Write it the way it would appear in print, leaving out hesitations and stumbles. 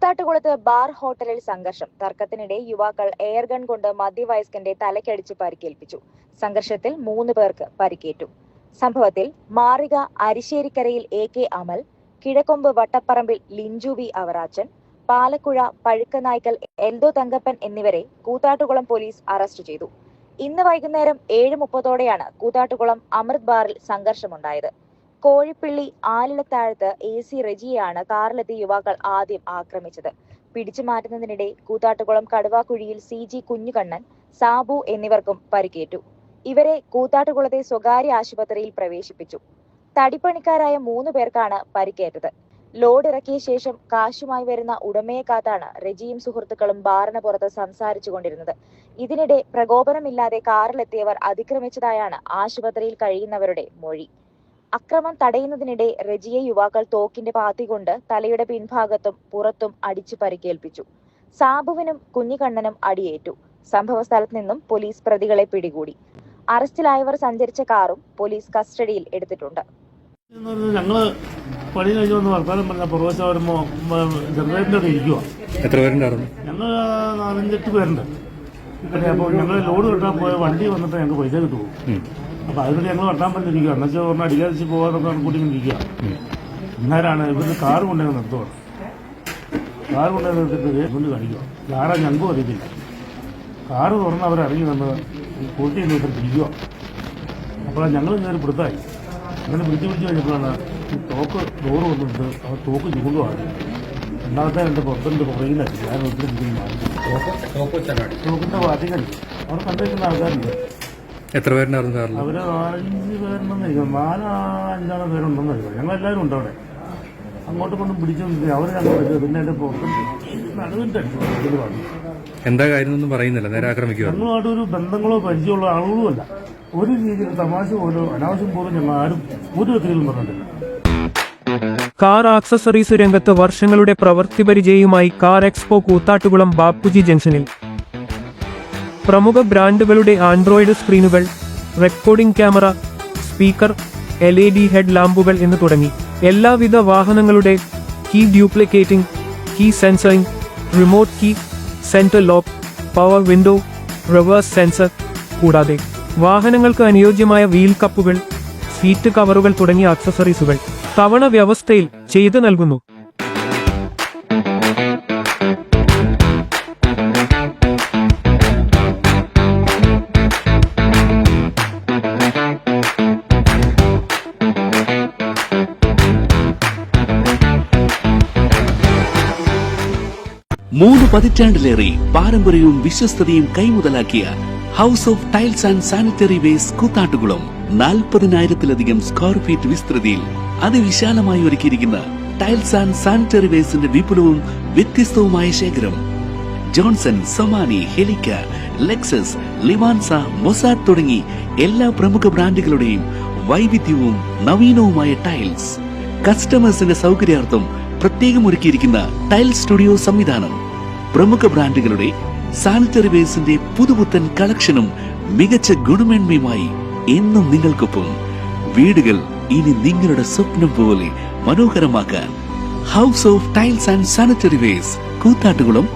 കൂത്താട്ടുകുളത്ത് bar ഹോട്ടലിൽ സംഘർഷം. തർക്കത്തിനിടെ യുവാക്കൾ എയർഗൺ കൊണ്ട് മധ്യവയസ്കന്റെ തലക്കടിച്ച് പരിക്കേൽപ്പിച്ചു. സംഘർഷത്തിൽ 3 പേർക്ക് പരിക്കേറ്റു. സംഭവത്തിൽ മാറിക അരിശ്ശേരിക്കരയിൽ AK അമൽ, കിഴക്കൊമ്പ് വട്ടപ്പറമ്പിൽ ലിഞ്ചു വി അവറാച്ചൻ, പാലക്കുഴ പഴുക്കനായ്ക്കൽ എൽദോ തങ്കപ്പൻ എന്നിവരെ കൂത്താട്ടുകുളം പോലീസ് അറസ്റ്റ് ചെയ്തു. ഇന്ന് വൈകുന്നേരം 7:30ഓടെയാണ് കൂത്താട്ടുകുളം അമൃത് ബാറിൽ സംഘർഷമുണ്ടായത്. കോഴിപ്പിള്ളി ആലിലത്താഴത്ത് AC റെജിയെയാണ് കാറിലെത്തിയ യുവാക്കൾ ആദ്യം ആക്രമിച്ചത്. പിടിച്ചു മാറ്റുന്നതിനിടെ കൂത്താട്ടുകുളം കടുവാക്കുഴിയിൽ CG കുഞ്ഞുകണ്ണൻ, സാബു എന്നിവർക്കും പരിക്കേറ്റു. ഇവരെ കൂത്താട്ടുകുളത്തെ സ്വകാര്യ ആശുപത്രിയിൽ പ്രവേശിപ്പിച്ചു. തടിപ്പണിക്കാരായ 3 പേർക്കാണ് പരിക്കേറ്റത്. ലോഡ് ഇറക്കിയ ശേഷം കാശുമായി വരുന്ന ഉടമയെ കാത്താണ് റെജിയും സുഹൃത്തുക്കളും ബാറിന് പുറത്ത് സംസാരിച്ചു കൊണ്ടിരുന്നത്. ഇതിനിടെ പ്രകോപനമില്ലാതെ കാറിലെത്തിയവർ അതിക്രമിച്ചതായാണ് ആശുപത്രിയിൽ കഴിയുന്നവരുടെ മൊഴി. അക്രമം തടയുന്നതിനിടെ റെജിയെ യുവാക്കൾ തോക്കിന്റെ പാത്തി കൊണ്ട് തലയുടെ പിൻഭാഗത്തും പുറത്തും അടിച്ചു പരിക്കേൽപ്പിച്ചു. സാബുവിനും കുഞ്ഞിക്കണ്ണനും അടിയേറ്റു. സംഭവ സ്ഥലത്ത് നിന്നും പോലീസ് പ്രതികളെ പിടികൂടി. അറസ്റ്റിലായവർ സഞ്ചരിച്ച കാറും പോലീസ് കസ്റ്റഡിയിൽ എടുത്തിട്ടുണ്ട്. ഞങ്ങള് പണി കഴിഞ്ഞു വർത്താനം പറഞ്ഞ പുറവച്ച വരുമ്പോ ജനറേറ്ററിന്റെ ഇരിക്കുക. എത്ര പേരുണ്ടായിരുന്നു? ഞങ്ങൾ 4-8 പേരുണ്ട്. അപ്പോൾ ഞങ്ങൾ ലോഡ് കെട്ടാൻ പോയ വണ്ടി വന്നിട്ട് ഞങ്ങൾക്ക് പൈസ കിട്ടുമോ? അപ്പൊ അതിനുവേണ്ടി ഞങ്ങൾ കെട്ടാൻ പറ്റിരിക്കുക. എന്നുവെച്ചാൽ പറഞ്ഞാൽ അടിക്കാതിച്ച് പോകാനൊക്കെ കൂട്ടിക്കൊണ്ടിരിക്കുക. അന്നേരമാണ് ഇവര് കാറ് കൊണ്ടുപോയി നിർത്തുകയാണ്. കാറ് കൊണ്ടുപോയി നിർത്തിട്ട് കൊണ്ട് കാണിക്കുക. ആരാ ഞങ്ങൾക്കും അറിയത്തില്ല. കാറ് തുറന്ന് അവരിറങ്ങി വന്ന് കൂട്ടി ഇരിക്കുക. അപ്പോൾ ഞങ്ങൾ കയറി പിടുത്തായി. അങ്ങനെ പിടിച്ച് കഴിഞ്ഞപ്പോഴാണ് ഈ തോക്ക് ഡോറ് വന്നിട്ട് അവർ തോക്ക് ചൂണ്ടുവാണ്. രണ്ടാമത്തെ എൻ്റെ പുറത്തിൻ്റെ പുറകിലായി ഞാൻ ഒത്തിരി തോക്കിൻ്റെ വാതികൻ അവർ കണ്ടിരിക്കുന്ന ആൾക്കാരുണ്ട്. എത്ര പേരുണ്ടായിരുന്നു കാറിൽ? അവർ 5 പേരുണ്ടെന്നായിരിക്കും, 4-5 പേരുണ്ടെന്നായിരിക്കും. ഞങ്ങളെല്ലാവരും ഉണ്ട് അവിടെ. അങ്ങോട്ട് കൊണ്ടും പിടിച്ചു അവർ ഞങ്ങൾ പിന്നെ എൻ്റെ പുറത്തുണ്ട് നടുവിൻ്റെ അടിച്ചു പറഞ്ഞു. എന്താ കാര്യമൊന്നും പറയുന്നില്ല. നേരെ ആക്രമിക്കുക. ഞങ്ങളുമായിട്ട് ഒരു ബന്ധങ്ങളോ പരിചയമുള്ള ആളുകളുമല്ല. ഒരു രീതിയിൽ തമാശ പോലും അനാവശ്യം പോലും ഞങ്ങൾ ആരും ഒരു വ്യക്തിയിലും പറഞ്ഞിട്ടില്ല. കാർ ആക്സസറീസ് രംഗത്ത് വർഷങ്ങളുടെ പ്രവൃത്തി പരിചയവുമായി കാർ എക്സ്പോ കൂത്താട്ടുകുളം ബാപ്പുജി ജംഗ്ഷനിൽ പ്രമുഖ ബ്രാൻഡുകളുടെ ആൻഡ്രോയിഡ് സ്ക്രീനുകൾ, recording camera, speaker, LED head ലാമ്പുകൾ എന്ന് തുടങ്ങി എല്ലാവിധ വാഹനങ്ങളുടെ key duplicating, key sensoring, remote key, centre lock, power window, reverse sensor, കൂടാതെ വാഹനങ്ങൾക്ക് അനുയോജ്യമായ വീൽ കപ്പുകൾ, സീറ്റ് കവറുകൾ തുടങ്ങിയ ആക്സസറീസുകൾ തവണ വ്യവസ്ഥയിൽ ചെയ്തു നൽകുന്നു. മൂന്ന് പതിറ്റാണ്ടിലേറെ പാരമ്പര്യവും വിശ്വസ്തതയും കൈമുതലാക്കിയ house of tiles and sanitary waste Koothattukulam 40,000-ലധികം സ്ക്വയർ ഫീറ്റ് വിസ്തൃതിയിൽ അതിവിശാലമായി ഒരുക്കിയിരിക്കുന്ന ടൈൽസ് ആൻഡ് സാനിറ്ററി വേസ്റ്റിന്റെ വിപുലവും വ്യത്യസ്തവുമായ ശേഖരം. ജോൺസൺ, സൊമാനി, ഹെലിക്ക, ലെക്സസ്, ലിവാൻസ, മൊസാഡ് തുടങ്ങി എല്ലാ പ്രമുഖ ബ്രാൻഡുകളുടെയും വൈവിധ്യവും നവീനവുമായ ടൈൽസ്. കസ്റ്റമേഴ്സിന്റെ സൗകര്യാർത്ഥം പ്രത്യേകം ഒരുക്കിയിരിക്കുന്ന ടൈൽ സ്റ്റുഡിയോ സംവിധാനം. പ്രമുഖ ബ്രാൻഡുകളുടെ സാനിറ്ററി വേസ്റ്റിന്റെ പുതുപുത്തൻ കളക്ഷനും മികച്ച ഗുണമേന്മയുമായി എന്നും നിങ്ങൾക്കൊപ്പം. വീടുകൾ ഇനി നിങ്ങളുടെ സ്വപ്നം പോലെ മനോഹരമാക്കാൻ house of tiles and sanitary waste Koothattukulam